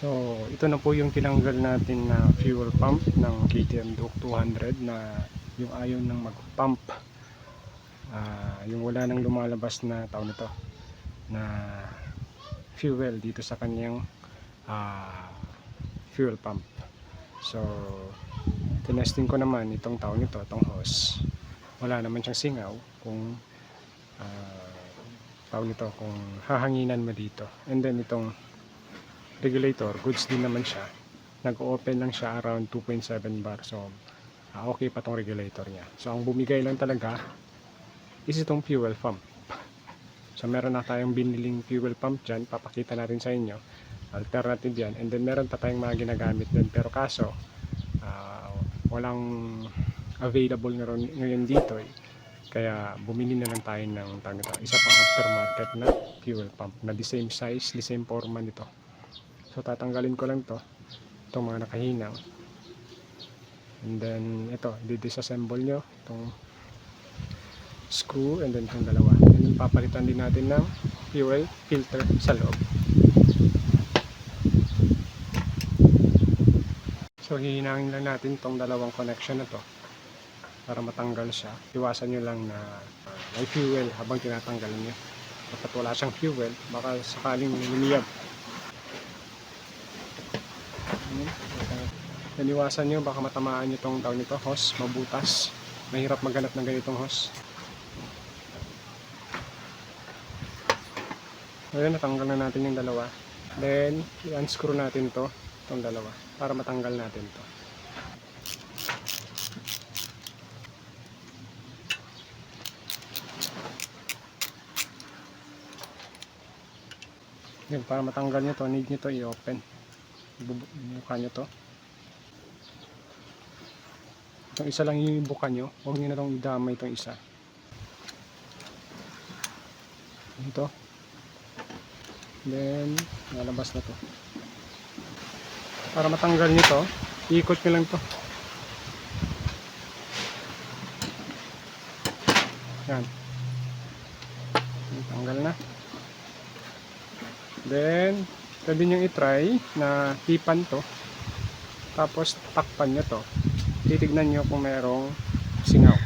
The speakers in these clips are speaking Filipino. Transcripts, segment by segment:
So ito na po yung tinanggal natin na fuel pump ng KTM Duke 200 na yung ayaw nang mag-pump, yung wala nang lumalabas na tao nito na fuel dito sa kanyang fuel pump. So tinesting ko naman itong tao nito, itong hose, wala naman siyang singaw kung tao nito kung hahanginan mo dito. And then itong regulator, goods din naman siya, nag-open lang siya around 2.7 bar. So okay pa tong regulator niya. So ang bumigay lang talaga is itong fuel pump. So meron na tayong biniling fuel pump dyan, papakita natin sa inyo, alternative yan. And then meron pa tayong mga ginagamit din, pero kaso walang available ngayon dito kaya bumili na lang tayo ng isa pang aftermarket na fuel pump na the same size, the same forma nito. So tatanggalin ko lang itong mga nakahinang, and then ito di-disassemble nyo itong screw, and then itong dalawa, and then papalitan din natin ng fuel filter sa loob. So hihinangin lang natin itong dalawang connection na to para matanggal siya. Iwasan nyo lang na may fuel habang tinatanggal nyo. Kapag wala siyang fuel, baka sakaling lumiyab. Iwasan nyo, baka matamaan nyo itong tao nito, hose, mabutas. Mahirap maghanap ng ganitong hose. Ngayon, natanggal na natin yung dalawa. Then, i-unscrew natin itong dalawa para matanggal natin to. Yun, para matanggal nyo to, need nyo to i-open. Buka nyo to. Itong isa lang yung buka nyo, huwag nyo na itong idamay itong isa. Ito. Then lalabas na to. Para matanggal nyo to, iikot nyo lang to. Yan, tanggal na. Then pwede nyo i-try na hipan to, tapos takpan nyo to, titignan nyo kung merong singaw.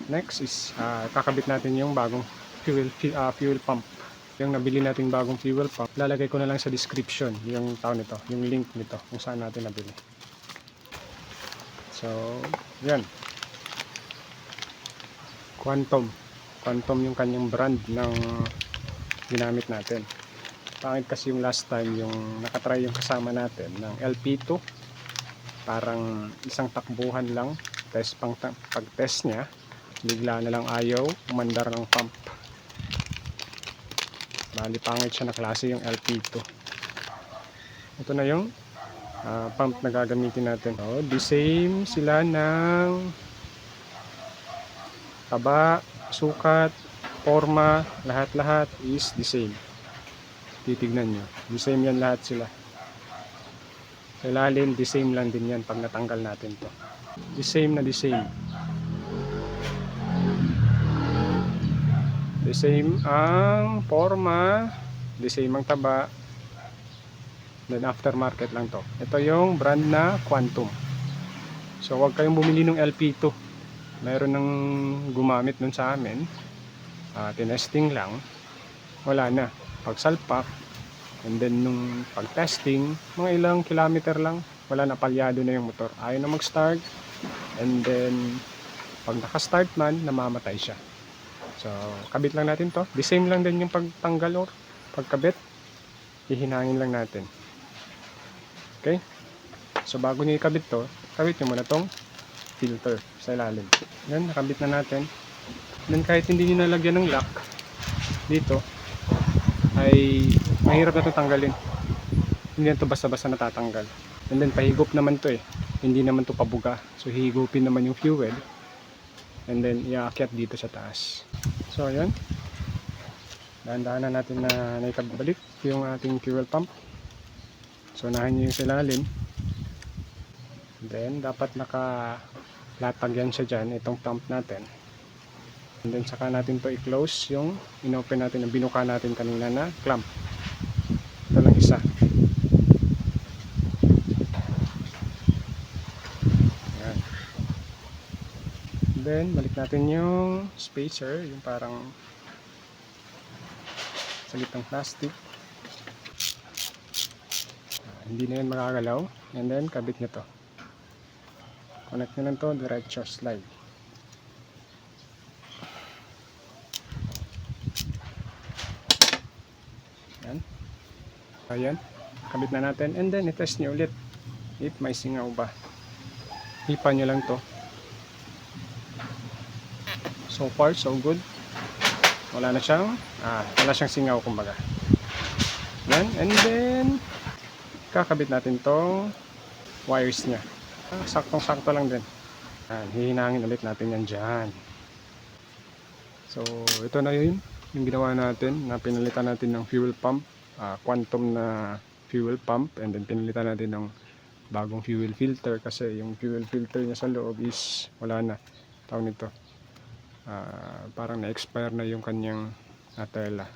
Next is kakabit natin yung bagong fuel pump. Yung nabili nating bagong fuel pump, lalagay ko na lang sa description yung tao nito, yung link nito kung saan natin nabili. So yan, Quantum yung kanyang brand ng ginamit natin. Pangit kasi yung last time yung nakatry yung kasama natin ng LP2, parang isang takbuhan lang, pag test niya bigla na lang ayaw umandar ng pump. Bali pangit siya na klase yung LP2. Ito na yung pump na gagamitin natin. So, the same sila ng taba, sukat, forma, lahat is the same. Titignan nyo, the same yan lahat sila. Sa ilalim, the same lang din yan pag natanggal natin to. The same na the same. The same ang forma, the same ang taba, then aftermarket lang to. Ito yung brand na Quantum. So huwag kayong bumili ng LP2. Meron nang gumamit nun sa amin, tinesting lang, wala na. Pagsalpak, and then nung pag-testing, mga ilang kilometer lang, wala na, palyado na yung motor. Ayaw na mag-start, and then pag naka-start man, namamatay siya. So kabit lang natin to. The same lang din yung pagtanggal or pagkabit, hihinangin lang natin. Okay, so bago nyo ikabit to, kabit nyo muna tong filter sa ilalim. Yan, nakabit na natin. Then kahit hindi nyo nalagyan ng lock dito, ay mahirap na ito tanggalin. Hindi na ito basta-basta natatanggal. And then pahigop naman to hindi naman to pabuga. So hihigupin naman yung fuel, and then iaakyat dito sa taas. So ayan, dahan-dahan na natin na naikabalik yung ating fuel pump. So unahin nyo yung silalim, then dapat nakalatag yan siya dyan, itong pump natin. And then saka natin to i-close yung inopen natin, na binuka natin kanina na clamp. Ito lang isa. then balik natin yung spacer, yung parang sa gitnang plastic. Hindi na yun makagalaw. And then kabit nyo to, connect nyo lang to, diretso slide. Yan. Ayan, kabit na natin, and then itest nyo ulit if may singaw ba. Hipan nyo lang to. So far so good, wala siyang singaw kumbaga. Yan, and then kakabit natin tong wires nya. Saktong sakto lang din. Yan, hihinangin ulit natin yan dyan. So ito na yun yung ginawa natin, na pinalitan natin ng fuel pump, quantum na fuel pump, and then pinalitan natin ng bagong fuel filter kasi yung fuel filter niya sa loob is wala na, tawag nito, parang na-expire na yung kanyang tela.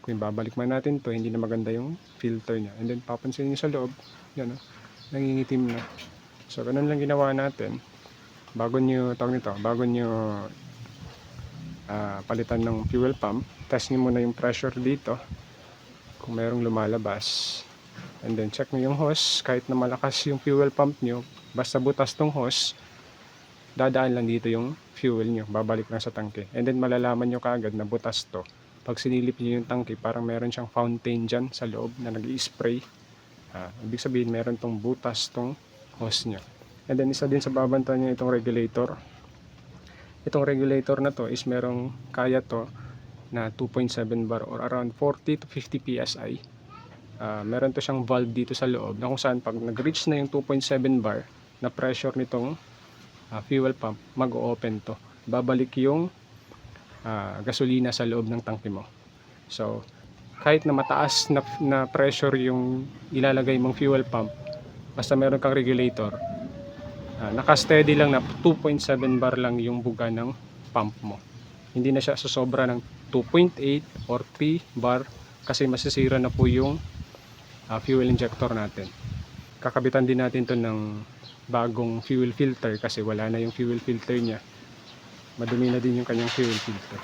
Kung babalik man natin to, hindi na maganda yung filter niya, and then papansin niyo sa loob, yan, nangingitim na. So ganun lang ginawa natin bago nyo, tawag nito, bago nyo palitan ng fuel pump. Test nyo muna yung pressure dito kung merong lumalabas, and then check nyo yung hose. Kahit na malakas yung fuel pump nyo, basta butas tong hose, dadaan lang dito yung fuel nyo, babalik lang sa tangke, and then malalaman nyo kaagad na butas to pag sinilip nyo yung tangke. Parang meron siyang fountain dyan sa loob na nag-i-spray. Ibig sabihin meron tong butas tong hose nyo. And then isa din sa babanta nyo itong regulator. Itong regulator na to is merong kaya to na 2.7 bar or around 40 to 50 psi. Meron to siyang valve dito sa loob na kung saan pag nag-reach na yung 2.7 bar na pressure nitong fuel pump, mag-o-open to. Babalik yung gasolina sa loob ng tangke mo. So kahit na mataas na pressure yung ilalagay mong fuel pump, basta meron kang regulator, naka-steady lang na 2.7 bar lang yung buga ng pump mo. Hindi na siya susobra ng 2.8 or 3 bar kasi masisira na po yung fuel injector natin. Kakabitan din natin to ng bagong fuel filter kasi wala na yung fuel filter niya. Madumi na din yung kanyang fuel filter.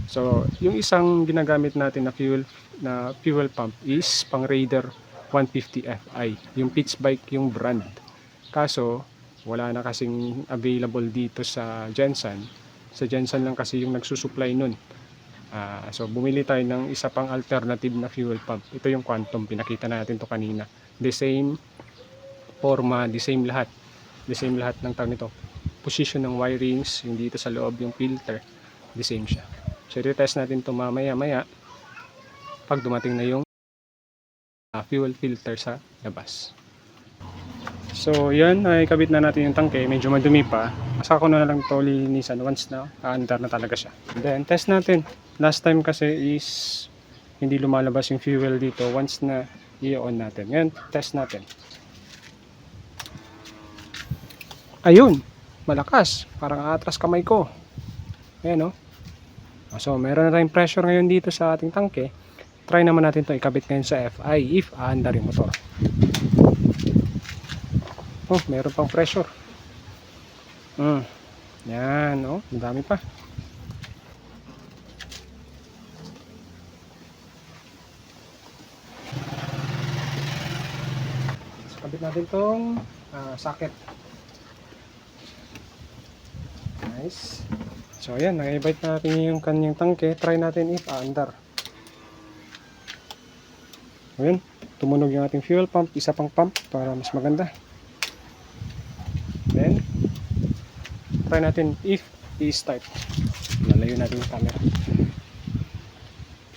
So yung isang ginagamit natin na fuel pump is pang Raider 150 Fi, yung Pitts Bike yung brand. Kaso wala na kasing available dito sa Gensan. Sa Gensan lang kasi yung nagsusupply nun. So bumili tayo ng isa pang alternative na fuel pump. Ito yung Quantum, pinakita natin to kanina. The same forma, the same lahat. The same lahat ng tawag nito. Position ng wirings, yung dito sa loob yung filter, the same siya. So i-test natin to mamaya-maya pag dumating na yung fuel filter sa labas. So yan, ay kabit na natin yung tangke, medyo madumi pa. Saka ko na lang to linisan once na under na talaga siya. Then test natin. Last time kasi is hindi lumalabas yung fuel dito once na i-on natin. Ngayon test natin. Ayun, malakas, parang atras kamay ko. Ayan, no? So meron na tayong pressure ngayon dito sa ating tangke. Try naman natin to ikabit ngayon sa FI if aandar yung motor. Oh, meron pang pressure. Yan, oh, ang dami pa. So, kabit natin tong socket. Nice. So, ayan, nag-invite natin yung kanyang tangke. Try natin if aandar. Ayan, tumunog yung ating fuel pump. Isa pang pump para mas maganda. Then try natin if i-start. Lalayo natin yung camera.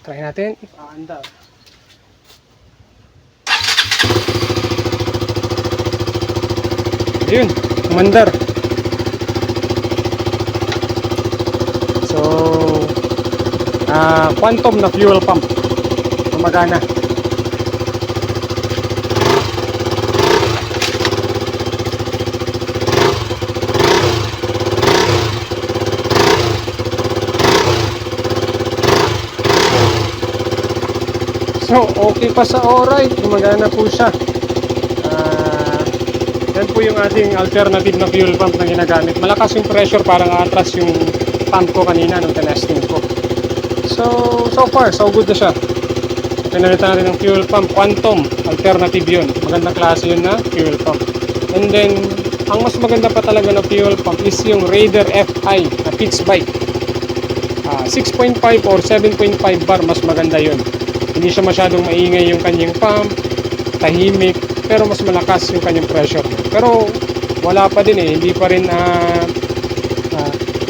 Try natin if aandar. Ayun, umandar. So Quantum na fuel pump, gumagana. So, okay pa sa alright, gumagana po siya. Yan po yung ating alternative na fuel pump na ginagamit. Malakas yung pressure, parang atras yung pump ko kanina nung testing ko. So far, so good na siya. Pinalitan natin ng fuel pump, Quantum, alternative yun. Magandang klase yun na fuel pump. And then, ang mas maganda pa talaga na fuel pump is yung Raider FI na pitch bike. 6.5 or 7.5 bar, mas maganda yun. Hindi siya masyadong maingay yung kanyang pump, tahimik, pero mas malakas yung kanyang pressure. Pero wala pa din hindi pa rin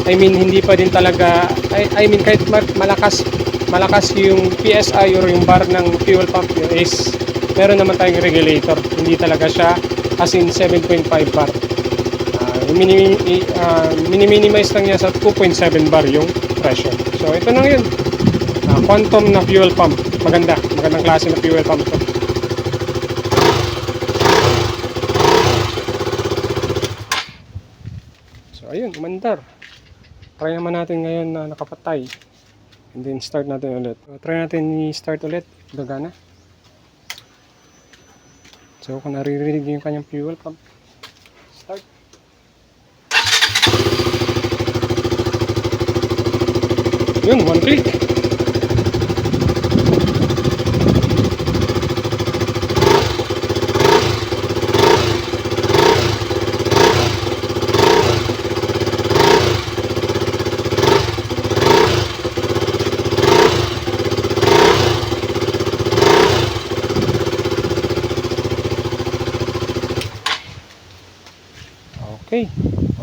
hindi pa din talaga kahit malakas yung PSI or yung bar ng fuel pump is meron naman tayong regulator. Hindi talaga siya as in 7.5 bar. Minimize lang niya sa 2.7 bar yung pressure. So ito na yun. Quantum na fuel pump. Magandang klase na fuel pump to. So ayun, umandar. Try naman natin ngayon na nakapatay. And then start natin ulit. So, try natin i-start ulit. Gagana. So kung naririnig yung kanyang fuel pump. Start. Yun, one click.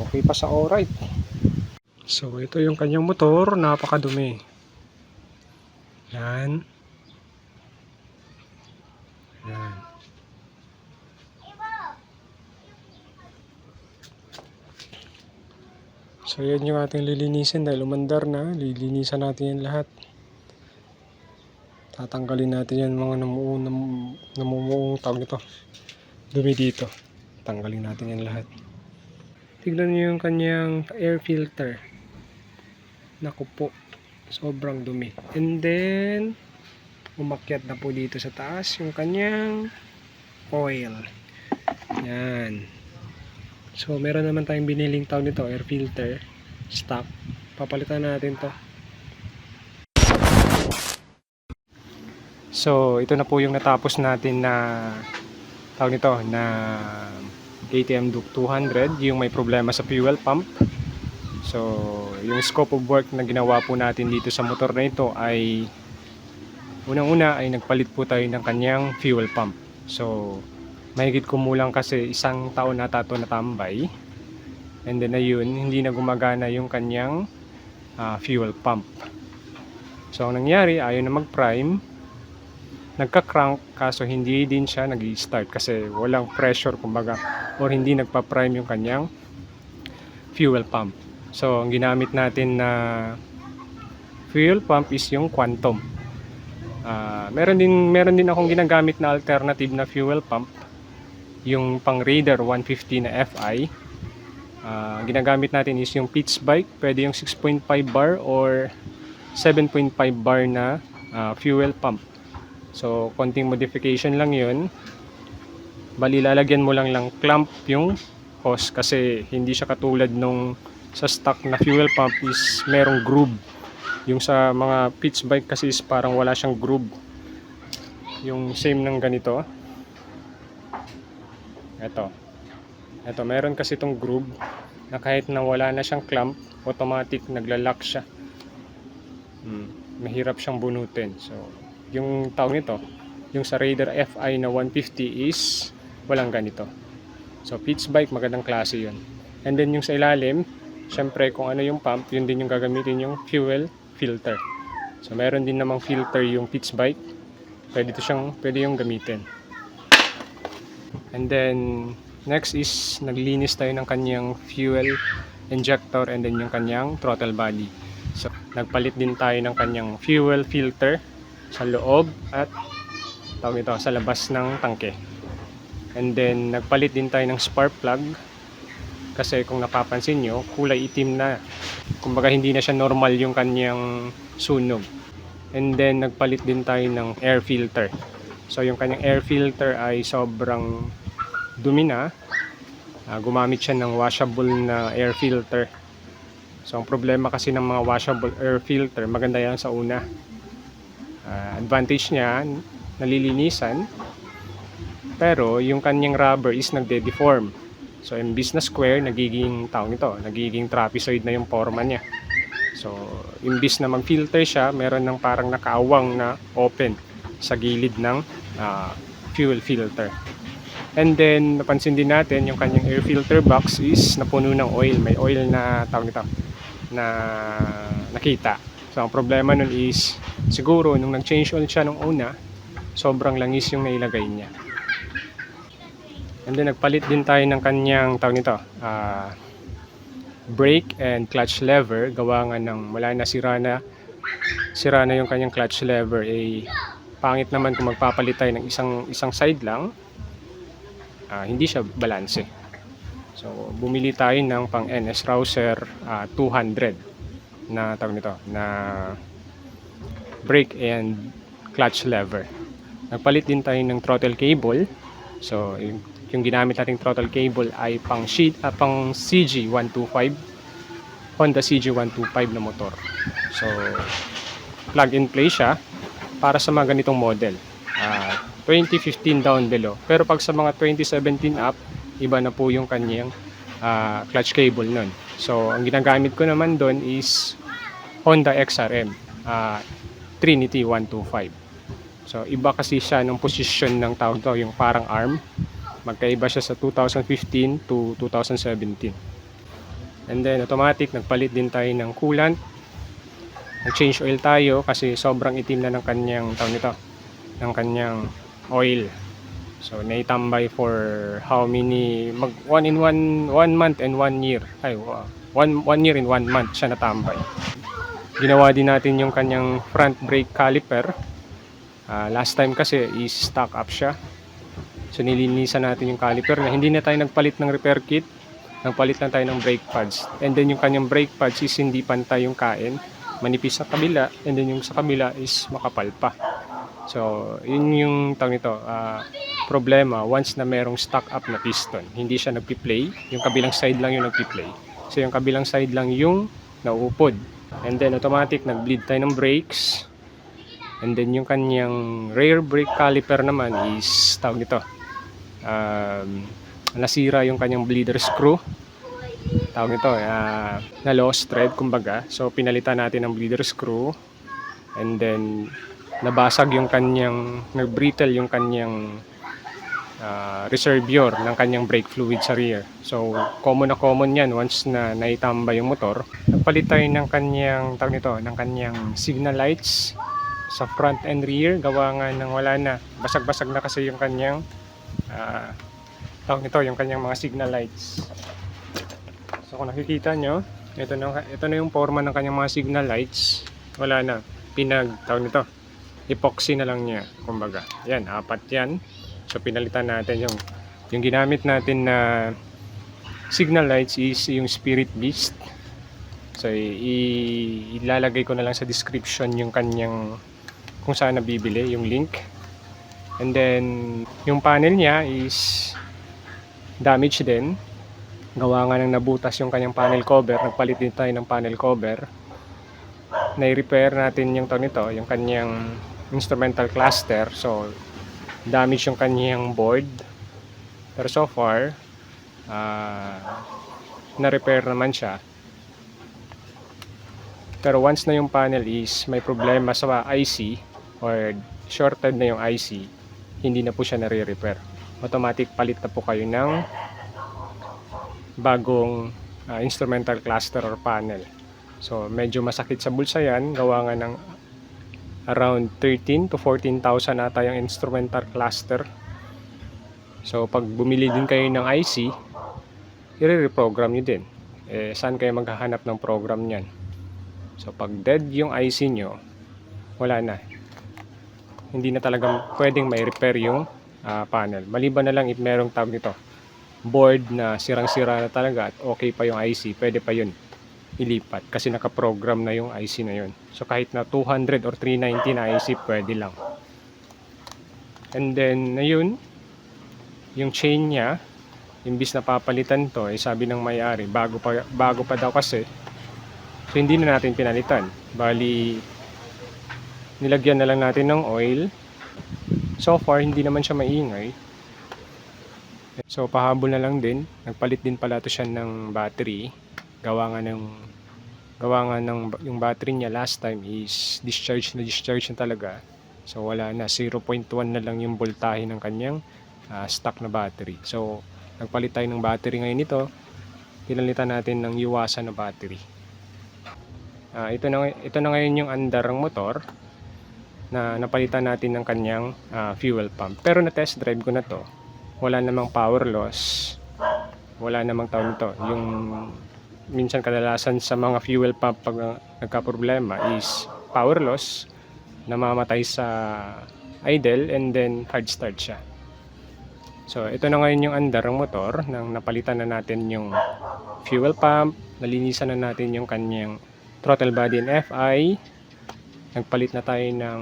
Okay pa sa alright. So ito yung kanyang motor, napakadumi. Yan. So yan yung ating lilinisin dahil umandar na. Lilinisan natin yan lahat. Tatanggalin natin yan mga namumuong tawag nito. Dumi dito. Tanggalin natin yan lahat. Tignan niyo yung kanyang air filter. Naku po, sobrang dumi. And then, umakyat na po dito sa taas yung kanyang oil. Yan. So, meron naman tayong biniling tawag nito, air filter. Stock. Papalitan natin to. So, ito na po yung natapos natin na tawag nito, na KTM Duke 200, yung may problema sa fuel pump. So, yung scope of work na ginawa po natin dito sa motor na ito ay unang-una ay nagpalit po tayo ng kanyang fuel pump. So, mahigit kumulang kasi 1 taon na ito natambay. And then ayun, hindi na gumagana yung kanyang fuel pump. So, ang nangyari, ayaw na mag-prime. Nagka-crank kaso hindi din siya nag-i-start kasi walang pressure kumbaga or hindi nagpa-prime yung kanyang fuel pump. So ang ginamit natin na fuel pump is yung Quantum. Meron din akong ginagamit na alternative na fuel pump, yung pang Raider 150 na FI. Ginagamit natin is yung pitch bike, pwede yung 6.5 bar or 7.5 bar na fuel pump. So, konting modification lang yun. Bali, lalagyan mo lang clamp yung hose kasi hindi siya katulad nung sa stock na fuel pump is merong groove. Yung sa mga pitch bike kasi is parang wala siyang groove. Yung same ng ganito. Ito, meron kasi itong groove na kahit na wala na siyang clamp, automatic nagla-lock siya. Mahirap siyang bunutin. So, yung tawag nito, yung sa Raider FI na 150 is walang ganito. So pitch bike, magandang klase yun. And then yung sa ilalim, syempre kung ano yung pump, yun din yung gagamitin yung fuel filter. So meron din namang filter yung pitch bike. Pwede yung gamitin. And then next is naglinis tayo ng kanyang fuel injector and then yung kanyang throttle body. So nagpalit din tayo ng kanyang fuel filter sa loob at tawag ito sa labas ng tangke. And then nagpalit din tayo ng spark plug kasi kung napapansin nyo, kulay itim na. Kumbaga hindi na siya normal yung kanyang sunog. And then nagpalit din tayo ng air filter. So yung kanyang air filter ay sobrang dumi na. gumamit siya ng washable na air filter. So ang problema kasi ng mga washable air filter, maganda yan sa una. Advantage niya, nalilinisan, pero yung kanyang rubber is nagde-deform. So imbis na square, nagiging nagiging trapezoid na yung forma niya. So imbis na mag-filter siya, meron ng parang nakaawang na open sa gilid ng fuel filter. And then napansin din natin yung kanyang air filter box is napuno ng oil. May oil na na nakita. So ang problema nun is siguro nung nag-change oil siya nung una, sobrang langis yung nailagay niya. And then nagpalit din tayo ng kanyang brake and clutch lever. Gawa nga ng wala na, sira na yung kanyang clutch lever. Pangit naman kung magpapalit tayo ng isang side lang, hindi siya balanse. So bumili tayo ng pang NS Rouser 200 na na brake and clutch lever. Nagpalit din tayo ng throttle cable. So yung ginamit nating throttle cable ay pang CG125, Honda CG125 na motor. So plug and play siya para sa mga ganitong model, 2015 down below. Pero pag sa mga 2017 up, iba na po yung kanyang clutch cable nun. So ang ginagamit ko naman doon is Honda XRM Trinity 125. So iba kasi siya ng position ng yung parang arm. Magkaiba siya sa 2015 to 2017. And then automatic, nagpalit din tayo ng coolant. Nag-change oil tayo kasi sobrang itim na ng kanyang ng kanyang oil. So naitambay for how many, 1 month and 1 year. One year and 1 month siya natambay. Ginawa din natin yung kanyang front brake caliper. Last time kasi is stock up siya. So nilinisan natin yung caliper na hindi na tayo nagpalit ng repair kit. Nagpalit lang tayo ng brake pads. And then yung kanyang brake pads is hindi pantay yung kain. Manipis sa kabila, and then yung sa kabila is makapal pa. So yun yung problema once na merong stock up na piston. Hindi siya nagpi-play, yung kabilang side lang yung nagpi-play. So yung kabilang side lang yung nauupod. And then automatic nag-bleed tayo ng brakes. And then yung kanyang rear brake caliper naman is nasira yung kanyang bleeder screw. Na lost thread kumbaga. So pinalitan natin ang bleeder screw. And then nabasag yung kanyang, nag-brittle yung kanyang reservoir ng kanyang brake fluid sa rear. So common yan once na naitamba yung motor. Nagpalit tayo ng kanyang ng kanyang signal lights sa front and rear. Gawa nga ng wala na, basag-basag na kasi yung kanyang yung kanyang mga signal lights. So kung nakikita nyo, ito na yung forma ng kanyang mga signal lights. Wala na, epoxy na lang niya kumbaga. Yan, 4 yan. So pinalitan natin yung ginamit natin na signal lights is yung Spirit Beast. So ilalagay ko na lang sa description yung kanyang kung saan nabibili, yung link. And then yung panel niya is damage din. Gawa nga ng nabutas yung kanyang panel cover. Nagpalit din tayo ng panel cover. Nai-repair natin yung yung kanyang instrumental cluster. So damage yung kanyang board. Pero so far na-repair naman siya. Pero once na yung panel is may problema sa IC or shorted na yung IC, hindi na po siya nare-repair. Automatic palit na po kayo ng bagong instrumental cluster or panel. So medyo masakit sa bulsa yan. Gawa nga ng around 13 to 14,000 ata yung instrumental cluster. So pag bumili din kayo ng IC, i-reprogram nyo din. Saan kayo maghahanap ng program nyan? So pag dead yung IC nyo, wala na. Hindi na talagang pwedeng may repair yung panel. Maliban na lang if merong board na sirang-sira na talaga at okay pa yung IC, pwede pa yun ilipat kasi nakaprogram na yung IC na yun. So kahit na 200 or 390 na IC, pwede lang. And then ayun, yung chain niya imbis na papalitan to, sabi ng may-ari, bago pa daw kasi. So hindi na natin pinalitan. Bali, nilagyan na lang natin ng oil. So far, hindi naman siya maingay. So pahabol na lang din. Nagpalit din pala to siya ng battery. Gawa nga ng yung battery niya last time is discharge na talaga. So wala na, 0.1 na lang yung voltahe ng kanyang stock na battery. So nagpalit tayo ng battery ngayon nito. Pinalitan natin ng Yuasa na battery. Ito na ngayon yung andar ng motor na napalitan natin ng kanyang fuel pump. Pero na test drive ko na to. Wala namang power loss. Wala namang tawag nito. Yung minsan kadalasan sa mga fuel pump pag nagka-problema is power loss, namamatay sa idle, and then hard start siya. So ito na ngayon yung andar ng motor nang napalitan na natin yung fuel pump, nalinisan na natin yung kanyang throttle body and FI, nagpalit na tayo ng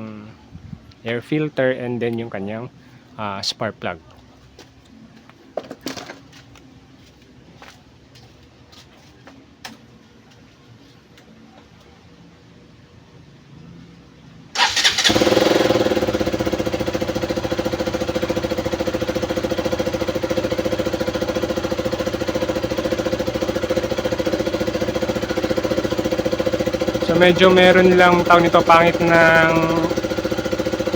air filter, and then yung kanyang spark plug. So medyo meron lang tawag nito, pangit ng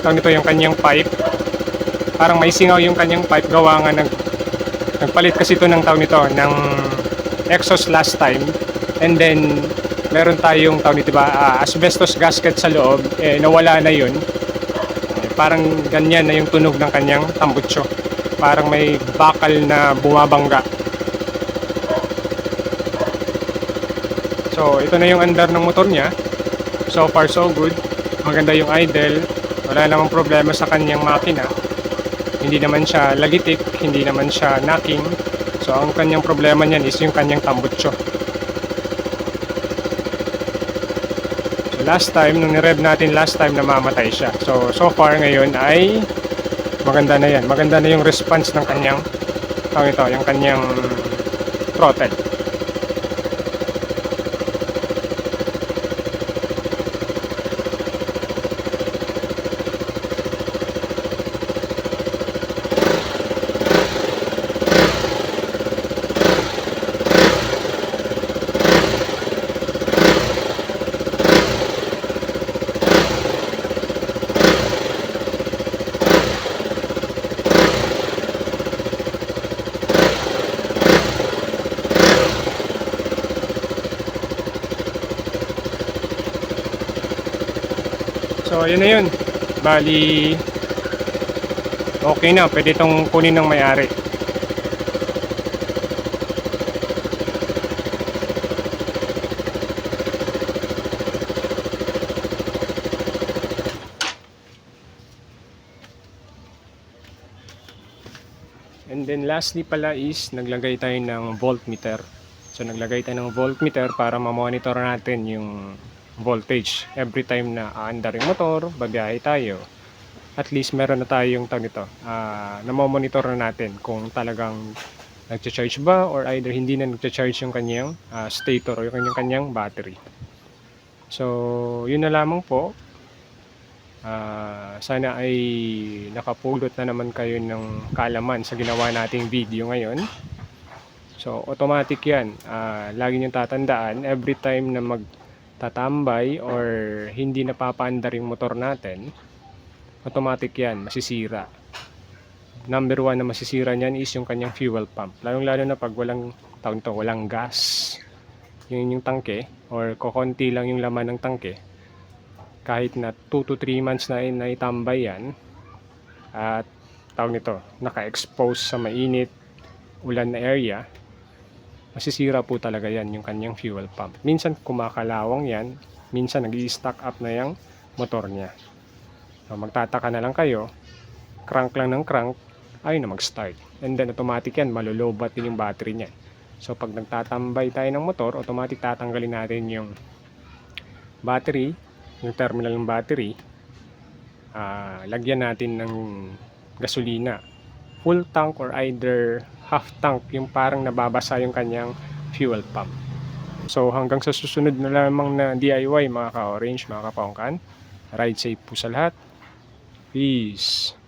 tawag nito yung kanyang pipe. Parang may singaw yung kanyang pipe, gawa nga nagpalit kasi ito ng tawag nito ng exhaust last time, and then meron tayong tawag nito asbestos gasket sa loob, nawala na yun. Parang ganyan na yung tunog ng kanyang tambutso, parang may bakal na bumabangga. So ito na yung andar ng motor niya. So far so good. Maganda yung idle. Wala namang problema sa kanyang makina. Hindi naman siya lagitik, hindi naman siya knocking. So ang kanyang problema niyan is yung kanyang tambutso. So last time, nung ni-rev natin last time, namamatay siya. So far ngayon ay maganda na yan. Maganda na yung response ng kanyang yung kanyang throttle. So yun na yun. Bali okay na, pwede itong kunin ng may-ari. And then lastly pala is naglagay tayo ng voltmeter. So naglagay tayo ng voltmeter para ma-monitor natin yung voltage every time na aandar yung motor, babiyahe tayo. At least meron na tayong tawag nito, na-monitor na natin kung talagang nagcha-charge ba or either hindi na nagcha-charge yung kanyang stator o yung kanyang battery. So yun na lamang po. Sana ay nakapulot na naman kayo ng kaalaman sa ginawa nating video ngayon. So automatic yan. Lagi niyong tatandaan, every time na magtatambay or hindi napapaandar yung motor natin, automatic yan, masisira. Number 1 na masisira niyan is yung kanyang fuel pump. Lalong-lalo na pag walang gas. Yung tangke, or kokonti lang yung laman ng tangke. Kahit na 2 to 3 months na itambay yan, at naka-expose sa mainit, ulan na area, masisira po talaga yan yung kanyang fuel pump. Minsan kumakalawang yan, minsan nag-i-stock up na yung motor niya. So, magtataka na lang kayo, crank lang ng crank, ayun na mag-start. And then automatic yan, malulobat din yung battery niya. So pag nagtatambay tayo ng motor, automatic tatanggalin natin yung battery, yung terminal ng battery. Lagyan natin ng gasolina. full tank or either half tank, yung parang nababasa yung kanyang fuel pump. So hanggang sa susunod na lamang na DIY mga ka-orange, mga kapangkan. Ride safe po sa lahat. Peace!